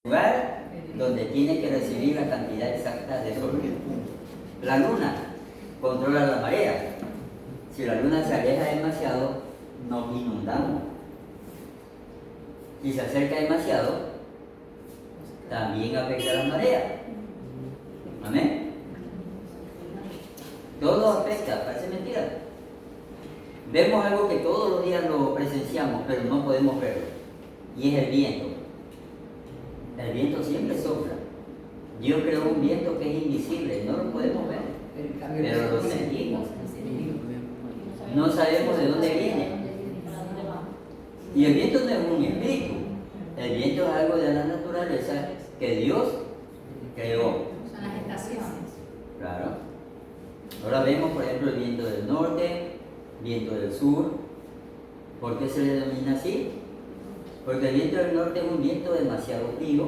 lugar donde tiene que recibir la cantidad exacta de sol. La luna controla la marea. Si la luna se aleja demasiado, nos inundamos. Si se acerca demasiado, también afecta a la marea. Amén. Todo afecta, parece mentira. Vemos algo que todos los días lo presenciamos, pero no podemos verlo. Y es el viento. El viento siempre sopla. Dios creó un viento que es invisible, no lo podemos ver, pero lo sentimos. No sabemos de dónde viene. Y el viento no es un espíritu. El viento es algo de la naturaleza que Dios creó. Son las estaciones. Claro. Ahora vemos, por ejemplo, el viento del norte, viento del sur. ¿Por qué se le denomina así? Porque el viento del norte es un viento demasiado frío.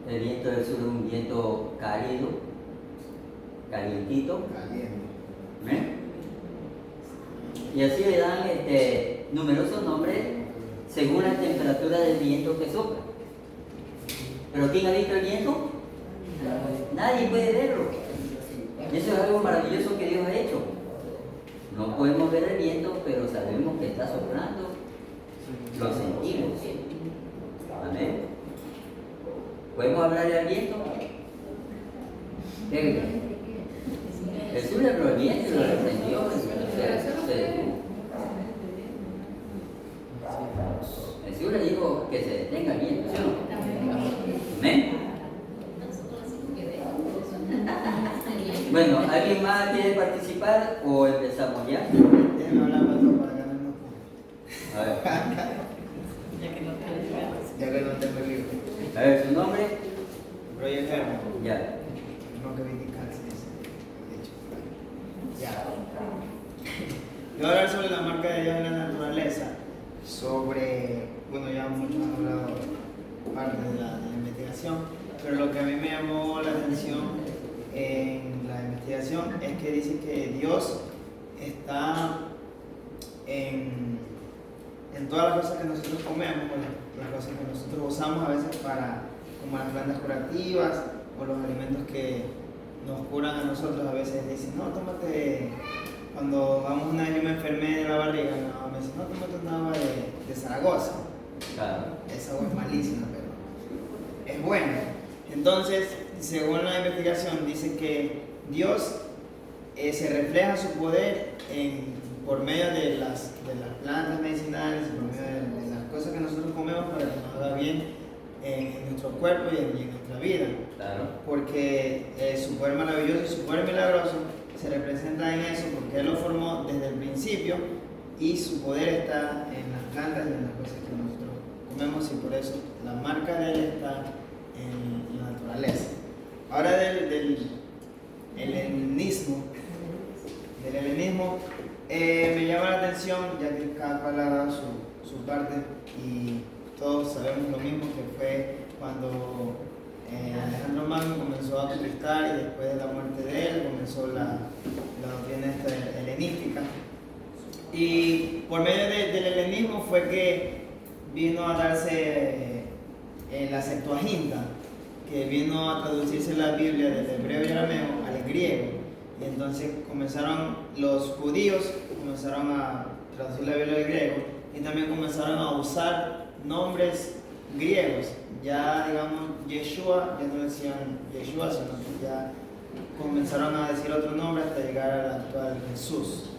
El viento del sur es un viento cálido, calientito. ¿Eh? Y así le dan numerosos nombres según la temperatura del viento que sopla. ¿Pero quién ha visto el viento? Nadie puede verlo. Eso es algo maravilloso que Dios ha hecho. No podemos ver el viento, pero sabemos que está soplando. Lo sentimos. Amén. ¿Podemos hablarle al viento? Jesús le habló al viento y lo reprendió. Jesús le dijo que se detenga el viento, ¿sí o no? Amén. Bueno, ¿alguien más quiere participar o empezamos ya? Déjenme hablar más para ganar más puntos. A ver. Ya que no tengo el libro. A ver, ¿su nombre? Roger Herman. Ya. No que Vicky Katz dice. De hecho. Ya. Yo voy a hablar sobre la marca de Dios en la naturaleza. Bueno, ya muchos han hablado parte de la investigación, pero lo que a mí me llamó la atención en la investigación es que dice que Dios está en todas las cosas que nosotros comemos, las cosas que nosotros usamos a veces como las plantas curativas o los alimentos que nos curan a nosotros. A veces dicen, no, tómate, cuando vamos una vez yo me enfermé de la barriga, me dicen, no, tómate una agua de Zaragoza. Claro. Esa agua es malísima, pero es buena. Entonces, según la investigación, dice que Dios se refleja su poder por medio de las plantas medicinales, por medio de las cosas que nosotros comemos para que nos haga bien en nuestro cuerpo y en nuestra vida. Claro. Porque su poder maravilloso y su poder milagroso se representa en eso, porque Él lo formó desde el principio y su poder está en las plantas y en las cosas que nosotros comemos, y por eso la marca de Él está en la naturaleza. Ahora del helenismo, me llama la atención, ya que cada cual ha dado su parte y todos sabemos lo mismo, que fue cuando Alejandro Magno comenzó a conquistar, y después de la muerte de él comenzó la doctrina helenística. Y por medio del helenismo fue que vino a darse la Septuaginta, que vino a traducirse la Biblia del hebreo y arameo al griego. Y entonces los judíos comenzaron a traducir la Biblia al griego, y también comenzaron a usar nombres griegos. Ya, digamos, Yeshua, ya no decían Yeshua, sino que ya comenzaron a decir otro nombre hasta llegar al actual Jesús.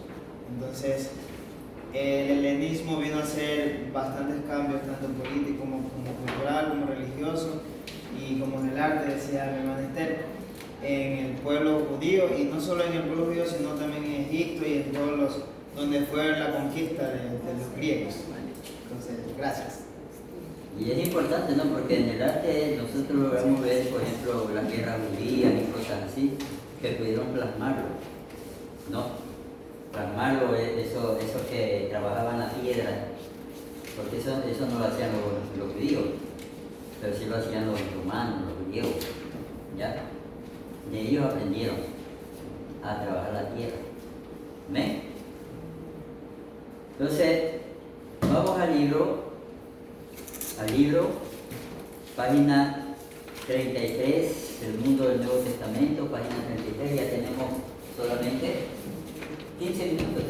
Entonces, el helenismo vino a hacer bastantes cambios, tanto político como cultural, como religioso, y como en el arte, decía mi hermana Esther, en el pueblo judío, y no solo en el pueblo judío, sino también en Egipto y en todos donde fue la conquista de los griegos. Entonces, gracias. Y es importante, ¿no? Porque en el arte nosotros logramos ver, por ejemplo, las guerras judías y cosas así, que pudieron plasmarlo, ¿no? Plasmarlo, eso que trabajaban la piedra, porque eso no lo hacían los judíos, pero sí lo hacían los romanos, los griegos, ¿ya? De ellos aprendieron a trabajar la tierra. ¿Ven? Entonces, vamos al libro página 33 del mundo del Nuevo Testamento, página 33, ya tenemos solamente 15 minutos.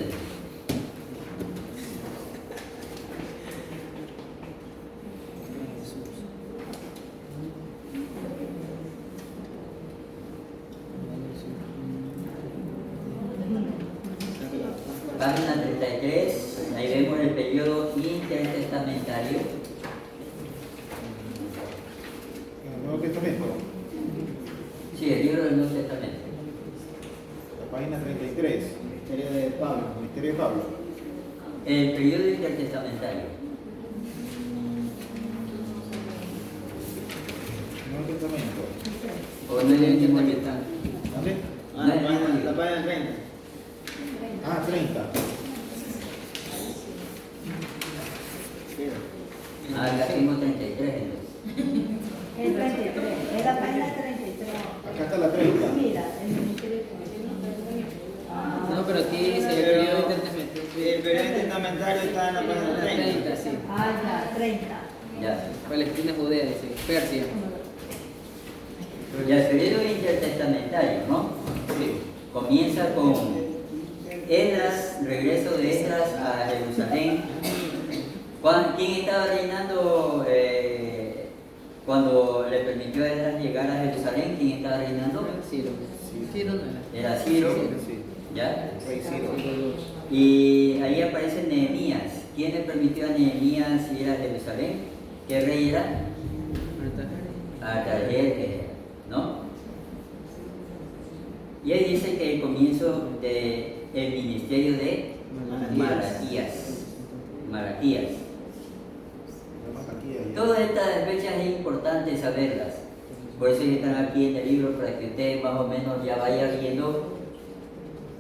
Página 33, ahí vemos el periodo intertestamentario. ¿El Nuevo Testamento? Sí, el libro del Nuevo Testamento. La página 33. Ministerio de Pablo. Ministerio de Pablo. El periodo intertestamentario. Nuevo Testamento. O no es el mismo libro. ¿Dónde? Ah, la página 30. Ah, 30. Ah, ya tengo 33 entonces. El 33, es la página 33. Acá está la 30. Mira, el ministerio de No, pero aquí dice el periodo intertestamentario. El periodo testamentario está en la página 30. 30, sí. Ah, ya, 30. Ya. Palestina, Judea, dice. Persia. Ya el periodo intertestamentario, ¿no? Sí. Comienza con Esdras, regreso de Esdras a Jerusalén. ¿Quién estaba reinando cuando le permitió a Esdras llegar a Jerusalén? ¿Quién estaba reinando? Ciro. Ciro no era. Era Ciro, Sí. ¿ya? Rey Ciro. Y ahí aparece Nehemías. ¿Quién le permitió a Nehemías ir a Jerusalén? ¿Qué rey era? Artajerjes, ¿no? Y ahí dice que el comienzo del ministerio de Malaquías. Malaquías. Todas estas fechas es importante saberlas. Por eso están aquí en el libro para que usted más o menos ya vaya viendo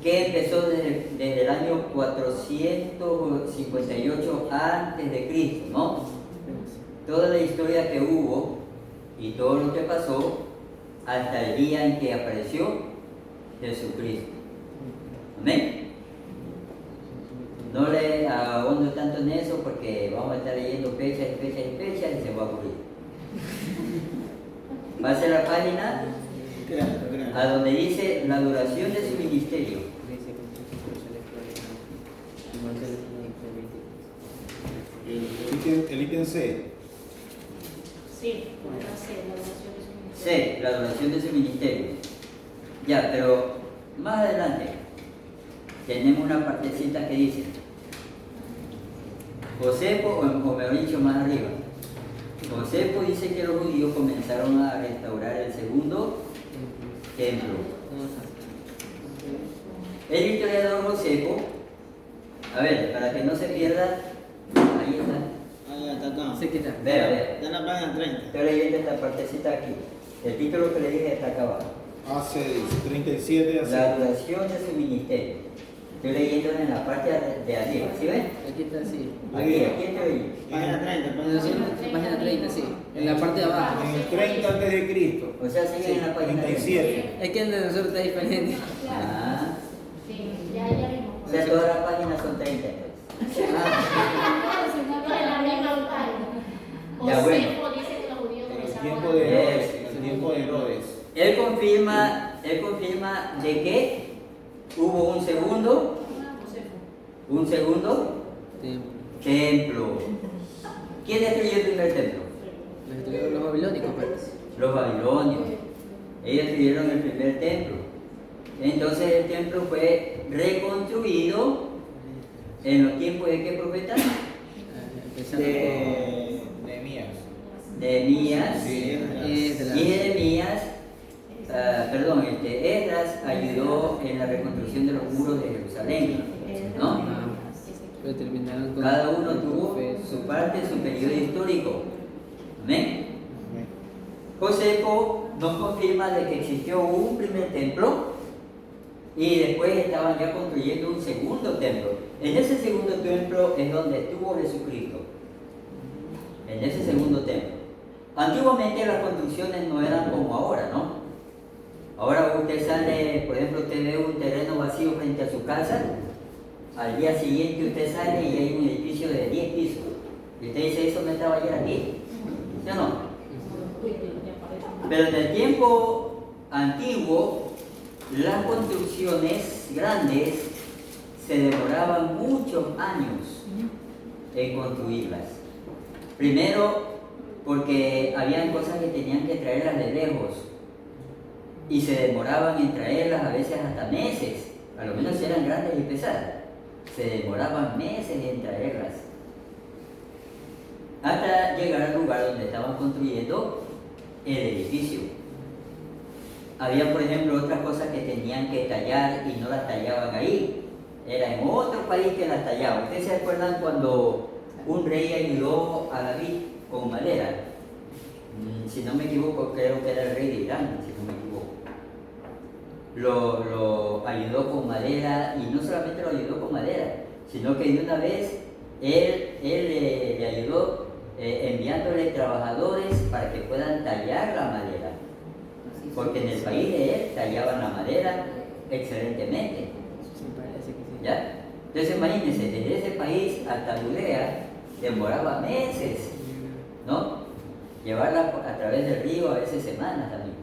que empezó desde el año 458 antes de Cristo, ¿no? Toda la historia que hubo y todo lo que pasó hasta el día en que apareció Jesucristo. Amén. No le ahondo tanto en eso porque vamos a estar leyendo fechas y fechas y fechas y se va a aburrir. Pase a la página a donde dice la duración de su ministerio. El ítem C. Sí, la C, la oración de su ministerio. C, la duración de su ministerio. Ya, pero más adelante tenemos una partecita que dice Josefo, o mejor dicho más arriba, Josefo dice que los judíos comenzaron a restaurar el segundo templo. El historiador Josefo, a ver, para que no se pierda, ahí está. Ah, ya está acá. Sí, que está. Vea. Está en la página 30. Estoy leyendo esta partecita aquí. El título que le dije está acá abajo. Hace 37 hace. La duración de su ministerio. Estoy leyendo en la parte de arriba, ¿sí ven? Aquí está, sí. Aquí estoy. Página 30, Página 30, sí. En la parte de abajo. En el 30 antes de Cristo. O sea, sigue en la página 37. Es que el de nosotros está diferente. Ah, Sí, ya vimos. o sea, todas las páginas son 30 entonces. La misma página. Ya, bueno. Dice que los judíos En el comenzaron tiempo de Herodes. En el tiempo de Herodes. Él confirma de que hubo un segundo templo. ¿Quién destruyó el primer templo? Los estudiaron los babilónicos, pues. Los babilonios. Ellos destruyeron el primer templo. Entonces el templo fue reconstruido en los tiempos de qué profeta? Empezando de Nehemías. Nehemías. Sí, con. Y Jeremías, Esdras ayudó en la reconstrucción de los muros de Jerusalén, ¿no? Pero terminaron con. Cada uno tuvo su parte, su periodo histórico. Amén. Josefo nos confirma de que existió un primer templo y después estaban ya construyendo un segundo templo. En ese segundo templo es donde estuvo Jesucristo. En ese segundo templo. Antiguamente las construcciones no eran como ahora, ¿no? Ahora usted sale, por ejemplo, usted ve un terreno vacío frente a su casa, al día siguiente usted sale y hay un edificio de 10 pisos. Y usted dice, ¿eso no estaba ayer aquí? ¿Sí o no? Pero en el tiempo antiguo, las construcciones grandes se demoraban muchos años en construirlas. Primero, porque habían cosas que tenían que traerlas de lejos y se demoraban en traerlas a veces hasta meses, a lo menos si eran grandes y pesadas, se demoraban meses en traerlas, hasta llegar al lugar donde estaban construyendo el edificio. Había, por ejemplo, otras cosas que tenían que tallar y no las tallaban ahí, era en otro país que las tallaban. ¿Ustedes se acuerdan cuando un rey ayudó a David con madera? Si no me equivoco, creo que era el rey de Irán, si no me equivoco. Lo ayudó con madera, y no solamente lo ayudó con madera, sino que de una vez él le ayudó enviándole trabajadores para que puedan tallar la madera, porque en el país de él tallaban la madera excelentemente. ¿Ya? Entonces imagínense, desde ese país hasta Judea demoraba meses, ¿no? Llevarla a través del río, a veces semanas también,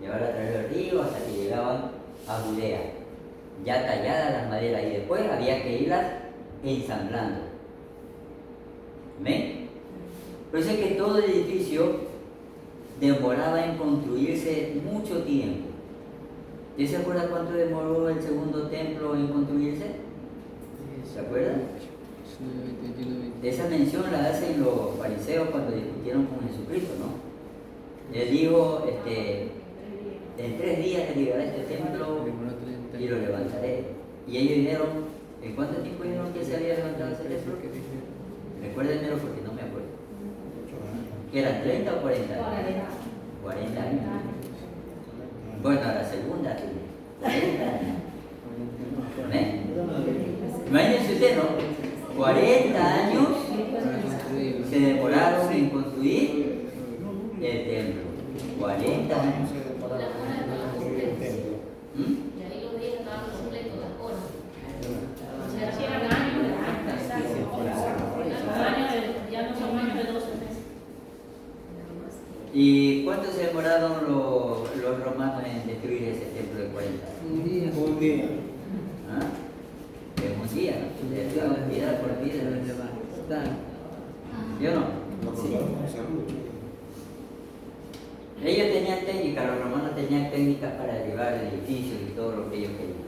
llevarla a través del río hasta que llegaban a Judea, ya talladas las maderas, y después había que irlas ensamblando. ¿Ven? Por eso es que todo el edificio demoraba en construirse mucho tiempo. ¿Y se acuerda cuánto demoró el segundo templo en construirse? ¿Se acuerdan? Esa mención la hacen los fariseos cuando discutieron con Jesucristo, ¿no? Él dijo, en 3 días derribaré este templo y lo levantaré. Y ellos dijeron, ¿en cuánto tiempo dijeron que se había levantado ese templo? Recuérdenmelo porque no me acuerdo. ¿Que eran 30 o 40 años? 40 años. Bueno, a la segunda, 40 años. ¿Ven? Imagínense usted, ¿no? 40 años se demoraron en construir el templo. 40 años. Y ahí los días estaban completos, las horas. O sea, si eran años, ya no son años de 12 meses. ¿Y cuánto se demoraron los romanos en destruir ese templo de 40 años? Un día. ¿Ah? En un día, ¿no? Le daban piedra por piedra. ¿Sí o no? Ellos tenían técnicas, los romanos tenían técnicas para derribar edificios y todo lo que ellos querían.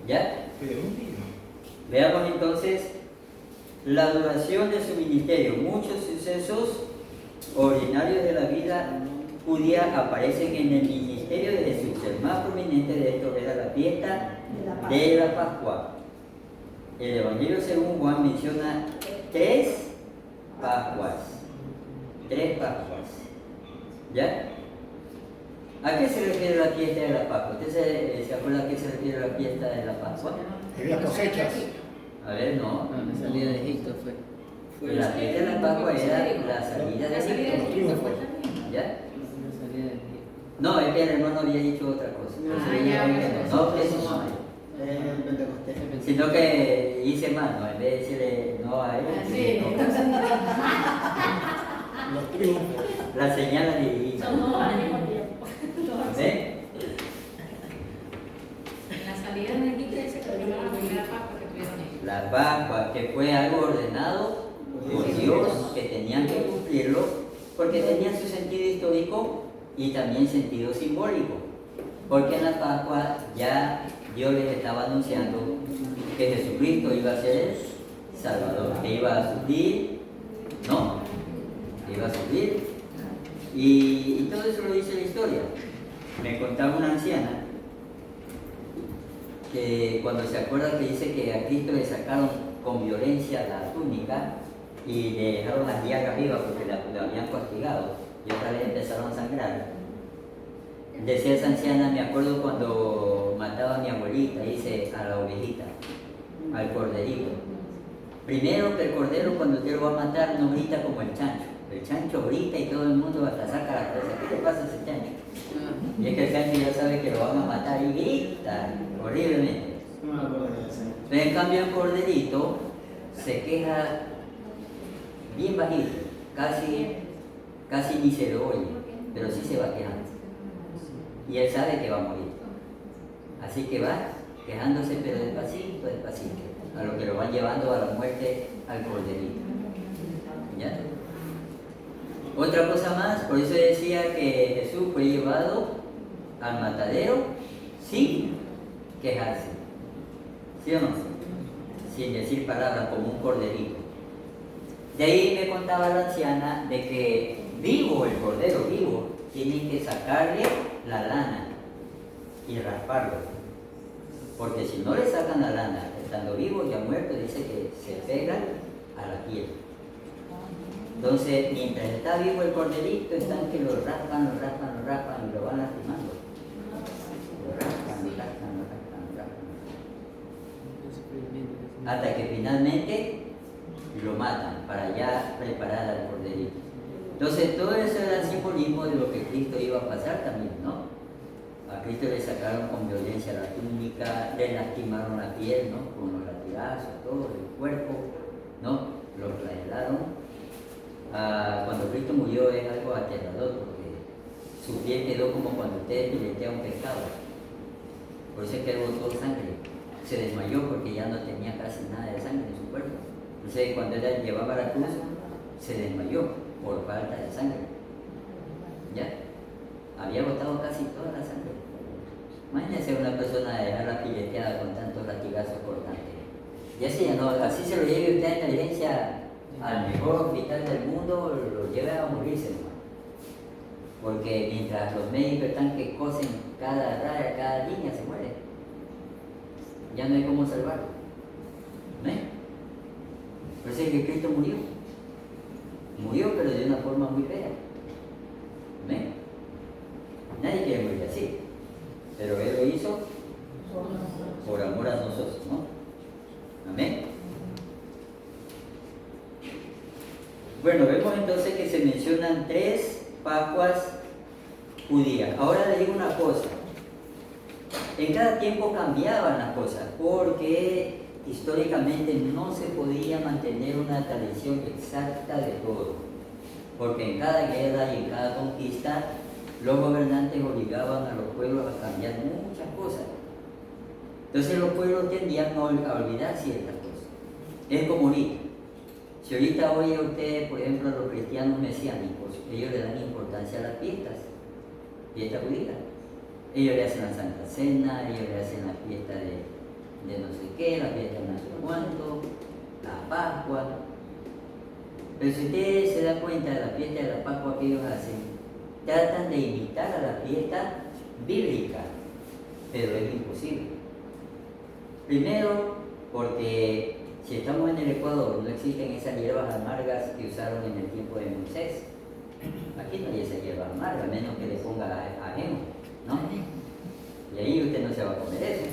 ¿Ya? Veamos entonces la duración de su ministerio. Muchos sucesos ordinarios de la vida judía aparecen en el ministerio de Jesús. El más prominente de esto era la fiesta de la Pascua. El Evangelio según Juan menciona 3 Pascuas. 3 Pascuas. ¿Ya? ¿A qué se refiere la fiesta de la Pascua? ¿Usted se acuerda a qué se refiere la fiesta de la Pascua? Las cosechas. A ver, no. La salida de Egipto fue. La fiesta de la Pascua era la salida de Egipto. ¿Ya? La salida de Egipto. No, es que el hermano había dicho otra cosa. No, eso no. Pentecostés. Sino que hice mal, ¿no? En vez de decirle no a él, no. Los triunfos. La señal divina. Son 2 al mismo tiempo. ¿Ven? En la salida de Egipto dice que fue la primera Pascua que tuvieron ellos. La Pascua, que fue algo ordenado por Dios, que tenían que cumplirlo, porque tenía su sentido histórico y también sentido simbólico. Porque en la Pascua ya Dios les estaba anunciando que Jesucristo iba a ser el Salvador, que iba a sufrir, ¿no? Que iba a sufrir. Y todo eso lo dice la historia. Me contaba una anciana que cuando se acuerda que dice que a Cristo le sacaron con violencia la túnica y le dejaron las llagas vivas porque la habían castigado y otra vez empezaron a sangrar. Decía esa anciana, me acuerdo cuando mataba a mi abuelita, dice a la ovejita, al corderito. Primero que el cordero cuando usted lo va a matar no grita como el chancho. El chancho grita y todo el mundo hasta saca la cabeza. ¿Qué le pasa a ese chancho? Y es que el chancho ya sabe que lo van a matar y grita horriblemente. No me acuerdo de eso. Pero en cambio el corderito se queja bien bajito, casi ni se lo oye. pero sí se va quejando. Y él sabe que va a morir. Así que va quejándose, pero despacito, despacito, a lo que lo van llevando a la muerte al corderito. ¿Ya? Otra cosa más, por eso decía que Jesús fue llevado al matadero sin quejarse. ¿Sí o no? Sin decir palabras, como un corderito. De ahí me contaba la anciana de que vivo, el cordero vivo, tienen que sacarle la lana y rasparlo. Porque si no le sacan la lana, estando vivo ya muerto, dice que se pega a la piel. Entonces, mientras está vivo el corderito, están que lo raspan y lo van lastimando. Lo raspan. Hasta que finalmente lo matan para ya preparar al corderito. Entonces, todo eso era el simbolismo de lo que Cristo iba a pasar también, ¿no? A Cristo le sacaron con violencia la túnica, le lastimaron la piel, ¿no? Con los latigazos, todo el cuerpo, ¿no? Lo flagelaron. Cuando Cristo murió es algo aterrador porque su piel quedó como cuando usted filetea un pescado. Por eso es que botó sangre. Se desmayó porque ya no tenía casi nada de sangre en su cuerpo. Entonces cuando él llevaba la cruz, se desmayó por falta de sangre. ¿Ya? Había botado casi toda la sangre. Imagínense una persona dejarla fileteada con tantos latigazos cortantes. Y así, ¿no? Así se lo lleve usted a inteligencia al mejor hospital del mundo, lo lleva a morirse, ¿no? Porque mientras los médicos están que cosen cada raya, cada línea, se muere. Ya no hay cómo salvarlo. ¿Ven? Por eso es que Cristo murió. Murió, pero de una forma muy fea. ¿Ven? Nadie quiere morir así. Pero Él lo hizo por amor a nosotros, ¿no? Amén. Bueno, vemos entonces que se mencionan 3 Pascuas judías. Ahora les digo una cosa. En cada tiempo cambiaban las cosas porque históricamente no se podía mantener una tradición exacta de todo. Porque en cada guerra y en cada conquista los gobernantes obligaban a los pueblos a cambiar muchas cosas. Entonces los pueblos tendían a olvidar ciertas cosas. Es como ahorita. Si ahorita oye usted, por ejemplo, a los cristianos mesiánicos, ellos le dan importancia a las fiestas judías. Ellos le hacen la Santa Cena, ellos le hacen la fiesta de no sé qué, la fiesta de no sé cuánto, la Pascua. Pero si usted se da cuenta de la fiesta de la Pascua que ellos hacen, tratan de imitar a la fiesta bíblica, pero es imposible. Primero, porque si estamos en el Ecuador, no existen esas hierbas amargas que usaron en el tiempo de Moisés. Aquí no hay esa hierba amarga, a menos que le ponga ajeno, ¿no? Y ahí usted no se va a comer eso,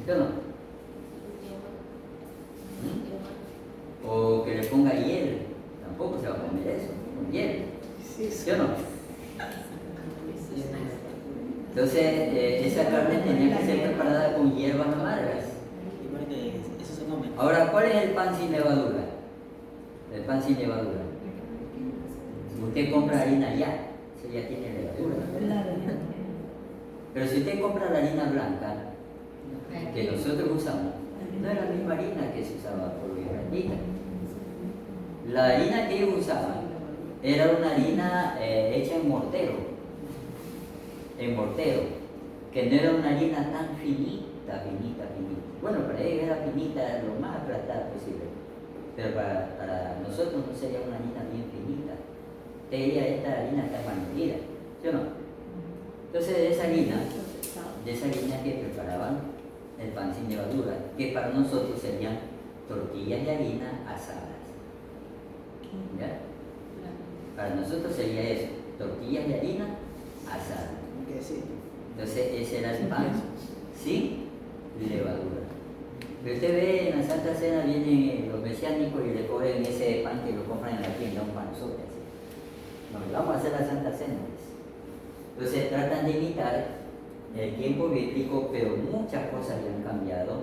¿sí o no? O que le ponga hiel, tampoco se va a comer eso, con hiel, ¿sí o no? Entonces, esa carne tenía que ser preparada con hierbas amargas. Ahora, ¿cuál es el pan sin levadura? El pan sin levadura. Usted compra harina ya, eso ya tiene levadura. Pero si usted compra la harina blanca, que nosotros usamos, no es la misma harina que se usaba por los israelitas. La harina que ellos usaban era una harina hecha en mortero, que no era una harina tan finita. Bueno, para ellos era finita, lo más aplastada posible, pero para nosotros no sería una harina bien finita. Esta harina está malmolida, ¿sí o no? Entonces de esa harina que preparaban el pan sin levadura, que para nosotros serían tortillas de harina asadas. ¿Ya? Para nosotros sería eso, tortillas de harina asadas. Entonces ese era el pan sin levadura. Pero usted ve en la Santa Cena vienen los mesiánicos y le cogen ese pan que lo compran en la tienda, un panzote así. Nos vamos a hacer la Santa Cena. Entonces tratan de imitar el tiempo bíblico, pero muchas cosas ya han cambiado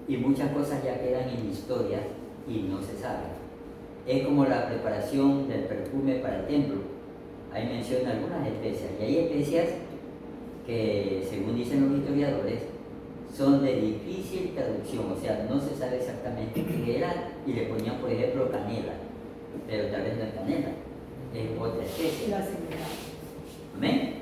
y muchas cosas ya quedan en historia y no se sabe. Es como la preparación del perfume para el templo. ahí menciona algunas especias. Y hay especias que, según dicen los historiadores, son de difícil traducción, o sea, no se sabe exactamente qué era, y le ponían, por ejemplo, canela, pero tal vez no es canela, es otra especie. Amén.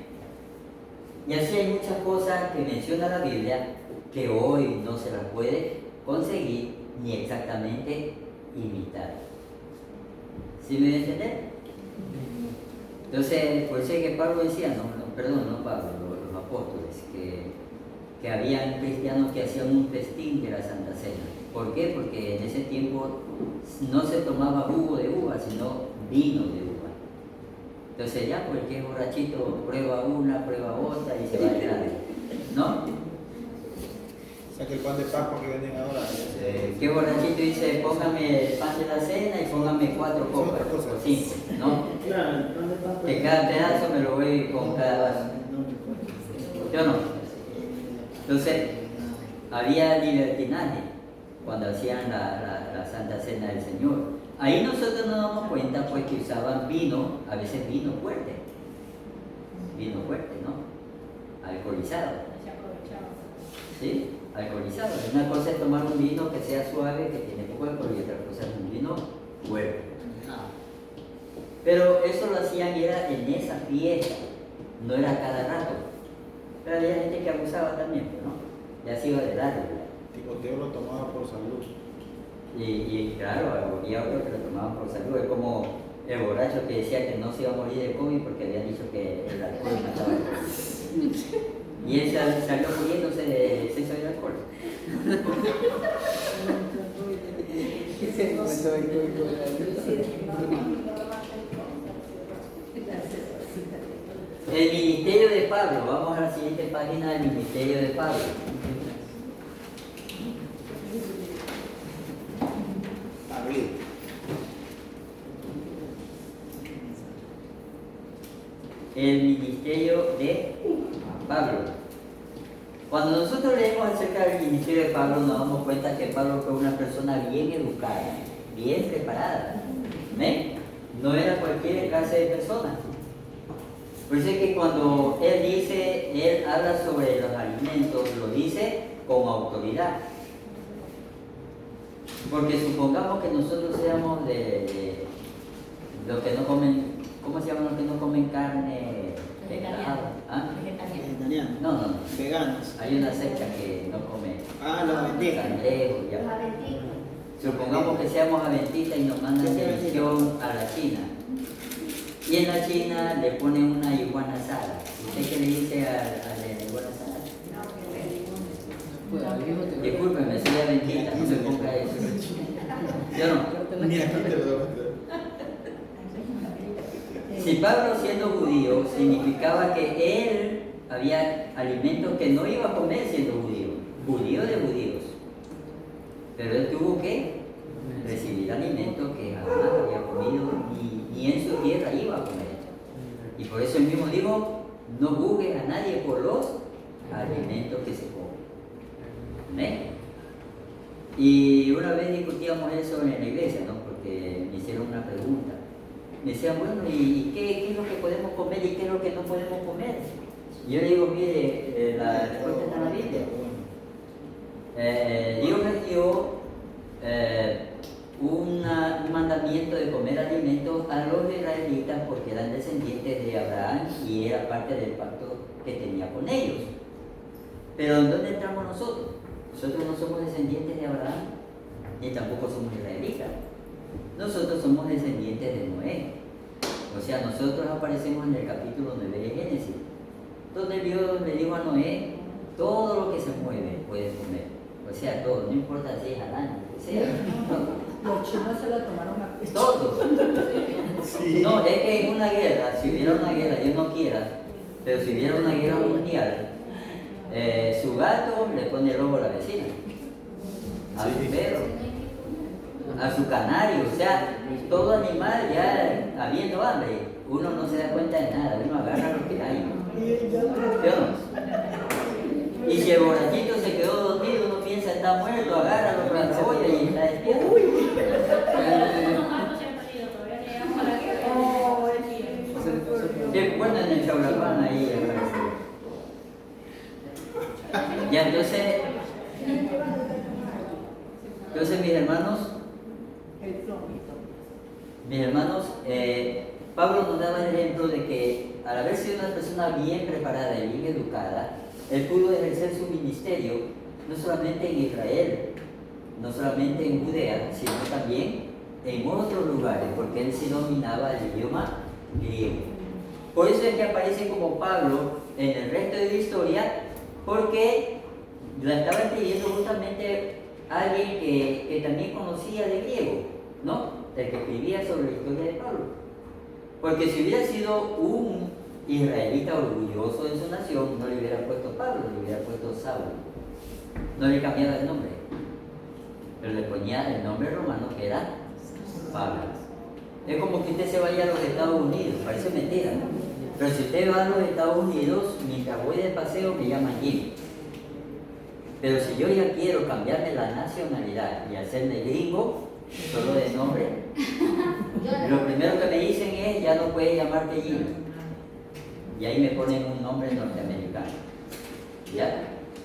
Y así hay muchas cosas que menciona la Biblia que hoy no se las puede conseguir ni exactamente imitar. ¿Sí me voy a entender? Entonces, por eso es que Pablo decía, no Pablo, los apóstoles, que habían cristianos que hacían un festín de la Santa Cena. ¿Por qué? Porque en ese tiempo no se tomaba jugo de uva, sino vino de uva. Entonces ya, pues el que es borrachito prueba una, prueba otra y se va de lado, ¿no? O sea que el pan de Pascua que venden ahora. ¿Qué borrachito dice, póngame el pan de la cena y póngame 4 copas o 5, ¿no? Claro, el pan de Pascua. Que cada pedazo me lo voy con cada vaso. ¿Sí o no? Entonces, había libertinaje cuando hacían la Santa Cena del Señor. Ahí nosotros nos damos cuenta pues que usaban vino, a veces vino fuerte, ¿no? Alcoholizado. Se aprovechaba. ¿Sí? Alcoholizado. Una cosa es tomar un vino que sea suave, que tiene poco alcohol, y otra cosa es un vino fuerte. Pero eso lo hacían era en esa fiesta, no era cada rato. Pero había gente que abusaba también, ¿no? Ya se iba de largo. Timoteo lo tomaba por salud. Y claro, había otros que lo tomaban por salud. Es como el borracho que decía que no se iba a morir de COVID porque habían dicho que el alcohol mataba el COVID. Y él salió muriéndose de exceso de alcohol. El ministerio de Pablo, vamos a la siguiente página del ministerio de Pablo. Abrir. El ministerio de Pablo. Cuando nosotros leemos acerca del ministerio de Pablo, nos damos cuenta que Pablo fue una persona bien educada, bien preparada. ¿Ven? No era cualquier clase de persona. Por eso es que cuando él habla sobre los alimentos, lo dice con autoridad. Porque supongamos que nosotros seamos de los que no comen, ¿cómo se llaman los que no comen carne? Vegetariano. ¿Ah? Vegetariano. No. Veganos. Hay una secta que no come Los adventistas. cangrejos, ya. Supongamos que seamos adventistas y nos mandan de misión a la China. Y en la China le ponen una iguana asada. ¿Usted qué le dice a la iguana asada? Discúlpeme, soy adventista, no se ponga eso. Yo no. Ni aquí te lo doy. Si Pablo, siendo judío, significaba que él había alimentos que no iba a comer siendo judío de judíos. Pero él tuvo que recibir alimentos que jamás había comido ni en su tierra iba a comer. Y por eso él mismo dijo, no juzgues a nadie por los alimentos que se comen. ¿Amén? Y una vez discutíamos eso en la iglesia, ¿no? Porque me hicieron una pregunta. Me decían, bueno, ¿y qué es lo que podemos comer y qué es lo que no podemos comer? Y yo le digo, mire, la respuesta está en la Biblia. Dios les dio un mandamiento de comer alimentos a los israelitas porque eran descendientes de Abraham y era parte del pacto que tenía con ellos. Pero ¿en dónde entramos nosotros? Nosotros no somos descendientes de Abraham, ni tampoco somos israelitas. Nosotros somos descendientes de Noé. O sea, nosotros aparecemos en el capítulo 9 de Génesis, donde Dios le dijo a Noé, todo lo que se mueve puedes comer. O sea, todo, no importa si es araña, lo que sea. Los chinos se lo tomaron a Todo. Sí. No, es que en una guerra, si hubiera una guerra, Dios no quiera, pero si hubiera una guerra mundial, su gato le pone el robo a la vecina, a su perro, a su canario, o sea, todo animal ya habiendo hambre, uno no se da cuenta de nada, uno agarra lo que hay. ¿Sí o no? Y si el borrachito se quedó dormido, uno piensa está muerto, agárralo con la cebolla y está despierto. No, se han perdido, todavía llegamos a la guerra. Oh, es cierto. Sí, bueno, en el Chaulapán ahí. Ya, entonces, mis hermanos, Pablo nos daba el ejemplo de que al haber sido una persona bien preparada y bien educada, él pudo ejercer su ministerio no solamente en Israel, no solamente en Judea, sino también en otros lugares, porque él sí dominaba el idioma griego. Por eso es que aparece como Pablo en el resto de la historia, porque la estaba escribiendo justamente alguien que también conocía de griego, ¿no? El que escribía sobre la historia de Pablo. Porque si hubiera sido un israelita orgulloso de su nación, no le hubiera puesto Pablo, le hubiera puesto Saulo. No le cambiaba el nombre, pero le ponía el nombre romano que era Pablo. Es como que usted se vaya a los Estados Unidos, parece mentira, ¿no? Pero si usted va a los Estados Unidos, mientras voy de paseo me llaman Jim. Pero si yo ya quiero cambiarme la nacionalidad y hacerme gringo, solo de nombre, lo primero que me dicen es, ya no puedes llamarte Jim. Y ahí me ponen un nombre norteamericano. ¿Ya?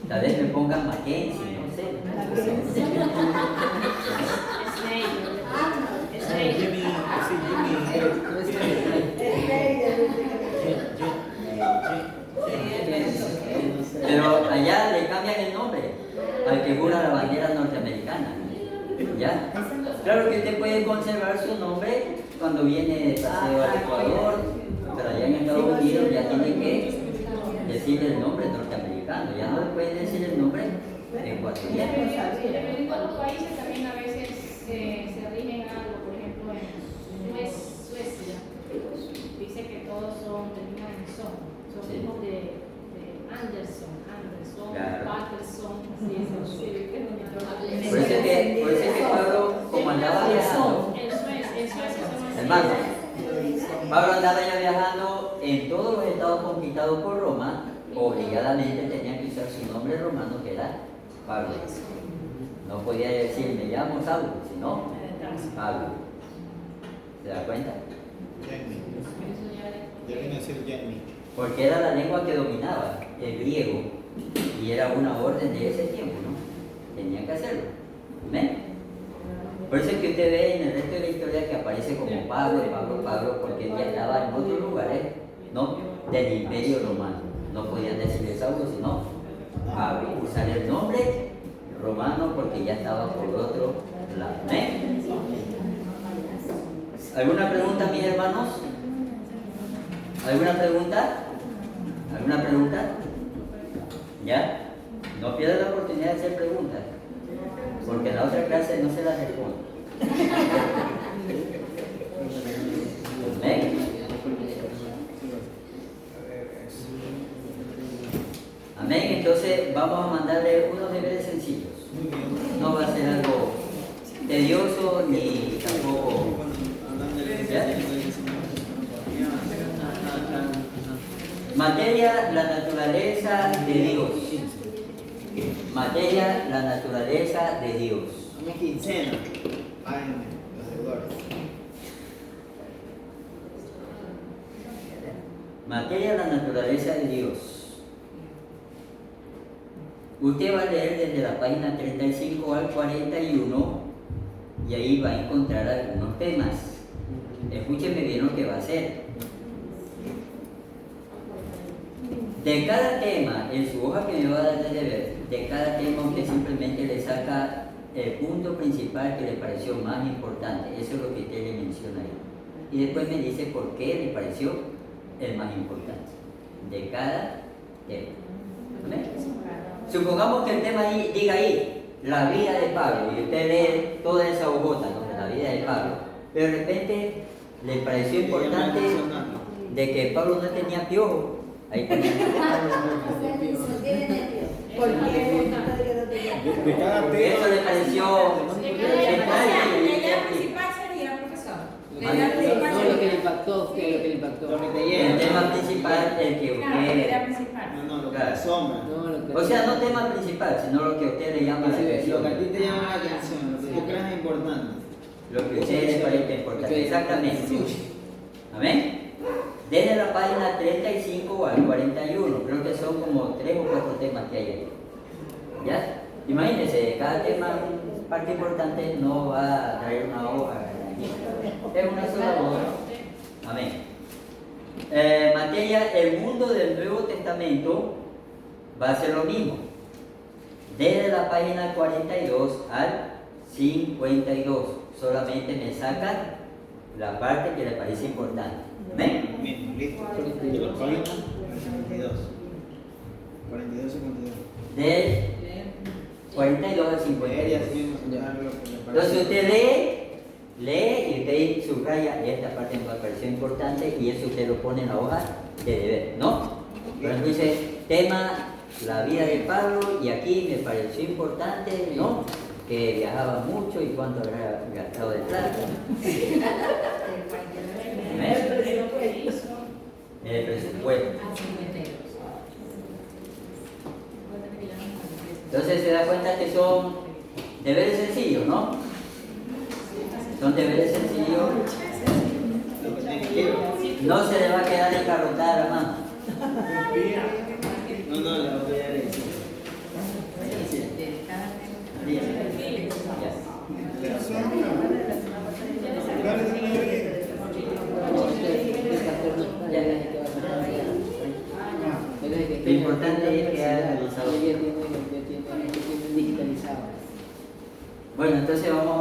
Tal vez me pongan Mackenzie, no sé. Jimmy, Pero allá le cambian el nombre al que jura la bandera norteamericana. ¿Ya? Claro que usted puede conservar su nombre cuando viene de paseo al Ecuador, pero allá en Estados Unidos ya tiene que decir el nombre norteamericano, ya no le pueden decir el nombre ecuatoriano. En otros países también a veces se rigen algo, por ejemplo en Suecia, dice que todos terminan en son Sí. hijos de Anderson, Claro. Patterson, así es. Por eso es que Pablo, como andaba viajando, En Suecia son hermano, Pablo andaba ya viajando en todos los estados conquistados por Roma, obligadamente tenía que usar su nombre romano que era Pablo. No podía decir me llamo Saulo, sino Pablo. ¿Se da cuenta? Jenny. Ya viene a ser Jenny. Porque era la lengua que dominaba, el griego, y era una orden de ese tiempo, ¿no? Tenía que hacerlo. ¿Amén? Por eso es que usted ve en el resto de la historia que aparece como Pablo, porque él ya estaba en otros lugares, ¿no? Del Imperio Romano. No podían decirle Saulo, sino Pablo. Usar el nombre romano porque ya estaba por otro lado. ¿Amén? ¿Alguna pregunta, mis hermanos? ¿Alguna pregunta? ¿Alguna pregunta? ¿Ya? No pierda la oportunidad de hacer preguntas, porque en la otra clase no se las respondo. ¿Amén? Amén. Entonces vamos a mandarle unos deberes sencillos. No va a ser algo tedioso ni tampoco. ¿Ya? Materia, la naturaleza de Dios. Materia, la naturaleza de Dios. Una quincena. Páguenme los deudores. Materia, la naturaleza de Dios. Usted va a leer desde la página 35 al 41 y ahí va a encontrar algunos temas. Escúcheme bien lo que va a hacer. De cada tema, en su hoja que me va a dar de deber, de cada tema usted simplemente le saca el punto principal que le pareció más importante. Eso es lo que usted le menciona ahí. Y después me dice por qué le pareció el más importante. De cada tema. ¿Amén? Supongamos que el tema ahí, diga ahí, la vida de Pablo, y usted lee toda esa hojota, ¿no? La vida de Pablo. Pero de repente le pareció importante de que Pablo no tenía piojo. Ahí tenía. De cada Porque eso le pareció central. No, lo que le impactó, que lo que le impactó. Lo que te llena. El tema principal, el que usted. No, lo que te asombra. No, lo que O sea, no tema principal, sino lo que a usted le llama la Lo que a atención. ti te llama la atención, lo que tú crees importante. Lo que a usted le parece importante. Exactamente. Amén. desde la página 35 al 41. Creo que son como 3 o 4 temas que hay ahí. ¿Ya? Imagínense, cada tema, parte importante, no va a traer una hoja. Es una sola hoja. Amén. Materia, el mundo del Nuevo Testamento va a ser lo mismo. Desde la página 42 al 52. Solamente me sacan la parte que le parece importante. ¿Amén? Mismo, listo. De la página 42. 42 52. Del 42 al 52. Entonces usted lee y usted subraya esta parte me pareció importante y eso usted lo pone en la hoja de deber, ¿no? Por ejemplo dice, tema, la vida de Pablo y aquí me pareció importante, ¿no? Que viajaba mucho y cuánto habrá gastado de plata. El presupuesto. Entonces se da cuenta que son deberes sencillos, ¿no? Son deberes sencillos. No se le va a quedar encarrotada la mano. No, le voy a dar eso. Lo importante es que haya realizado. digitalizado. Bueno, entonces vamos